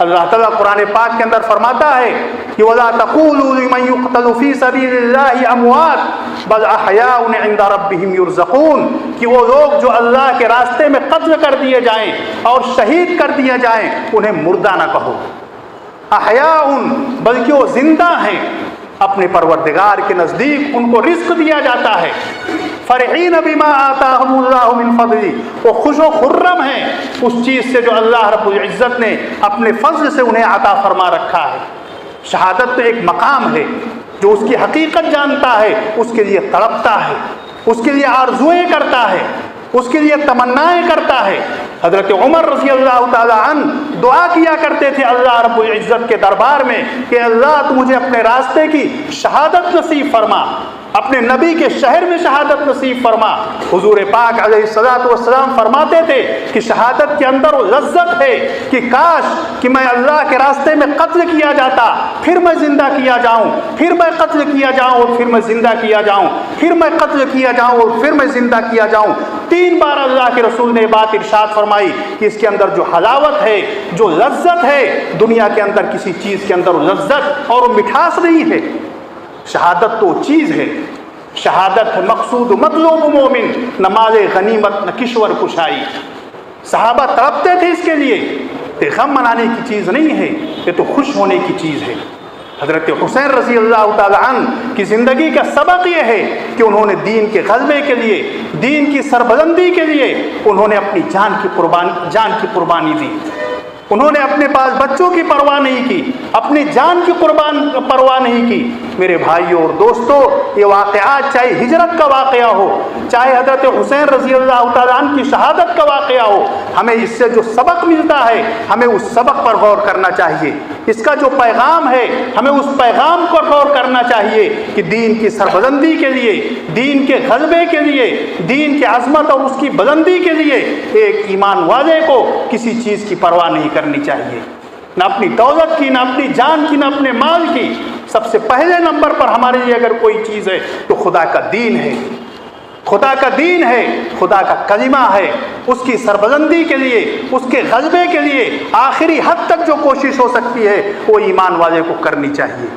اللہ تعالیٰ قرآن پاک کے اندر فرماتا ہے کہ وَلَا تَقُولُوا لِمَن يُقْتَلُ فِي سَبِيلِ اللَّهِ أَمْوَاتٌ بَلْ أَحْيَاءٌ عِندَ رَبِّهِمْ يُرْزَقُونَ، کہ وہ لوگ جو اللہ کے راستے میں قتل کر دیے جائیں اور شہید کر دیے جائیں انہیں مردہ نہ کہو، احیاء، بلکہ وہ زندہ ہیں، اپنے پروردگار کے نزدیک ان کو رزق دیا جاتا ہے۔ فرحین بما آتاہم اللہ من فضلہ، وہ خوش و خرم ہیں اس چیز سے جو اللہ رب العزت نے اپنے فضل سے انہیں عطا فرما رکھا ہے۔ شہادت تو ایک مقام ہے، جو اس کی حقیقت جانتا ہے اس کے لیے تڑپتا ہے، اس کے لیے آرزوئیں کرتا ہے، اس کے لیے تمنائیں کرتا ہے۔ حضرت عمر رضی اللہ تعالی عنہ دعا کیا کرتے تھے اللہ رب العزت کے دربار میں کہ اللہ تو مجھے اپنے راستے کی شہادت نصیب فرما، اپنے نبی کے شہر میں شہادت نصیب فرما۔ حضور پاک علیہ الصلوۃ والسلام فرماتے تھے کہ شہادت کے اندر وہ لذت ہے کہ کاش کہ میں اللہ کے راستے میں قتل کیا جاتا، پھر میں زندہ کیا جاؤں، پھر میں قتل کیا جاؤں اور پھر میں زندہ کیا جاؤں، پھر میں قتل کیا جاؤں اور پھر میں زندہ کیا جاؤں۔ 3 بار اللہ کے رسول نے بات ارشاد فرمائی کہ اس کے اندر جو حلاوت ہے، جو لذت ہے، دنیا کے اندر کسی چیز کے اندر لذت اور مٹھاس نہیں ہے۔ شہادت تو چیز ہے، شہادت ہے مقصود مطلوب مومن، نہ مال غنیمت نہ کشور کشائی۔ صحابہ تڑپتے تھے اس کے لیے، یہ غم منانے کی چیز نہیں ہے، یہ تو خوش ہونے کی چیز ہے۔ حضرت حسین رضی اللہ تعالی عنہ کی زندگی کا سبق یہ ہے کہ انہوں نے دین کے غلبے کے لیے، دین کی سربلندی کے لیے انہوں نے اپنی جان کی قربانی دی۔ انہوں نے اپنے پاس بچوں کی پرواہ نہیں کی، اپنی جان کی پرواہ نہیں کی۔ میرے بھائیوں اور دوستوں، یہ واقعات چاہے ہجرت کا واقعہ ہو، چاہے حضرت حسین رضی اللہ تعالیٰ عنہ کی شہادت کا واقعہ ہو، ہمیں اس سے جو سبق ملتا ہے ہمیں اس سبق پر غور کرنا چاہیے۔ اس کا جو پیغام ہے ہمیں اس پیغام پر غور کرنا چاہیے کہ دین کی سربلندی کے لیے، دین کے غلبے کے لیے، دین کی عظمت اور اس کی بلندی کے لیے ایک ایمان والے کو کسی چیز کی پرواہ نہیں کرنی چاہیے، نہ اپنی دولت کی، نہ اپنی جان کی، نہ اپنے مال کی۔ سب سے پہلے نمبر پر ہمارے لیے اگر کوئی چیز ہے تو خدا کا دین ہے، خدا کا دین ہے، خدا کا کلمہ ہے۔ اس کی سربلندی کے لیے، اس کے غلبے کے لیے آخری حد تک جو کوشش ہو سکتی ہے وہ ایمان والے کو کرنی چاہیے۔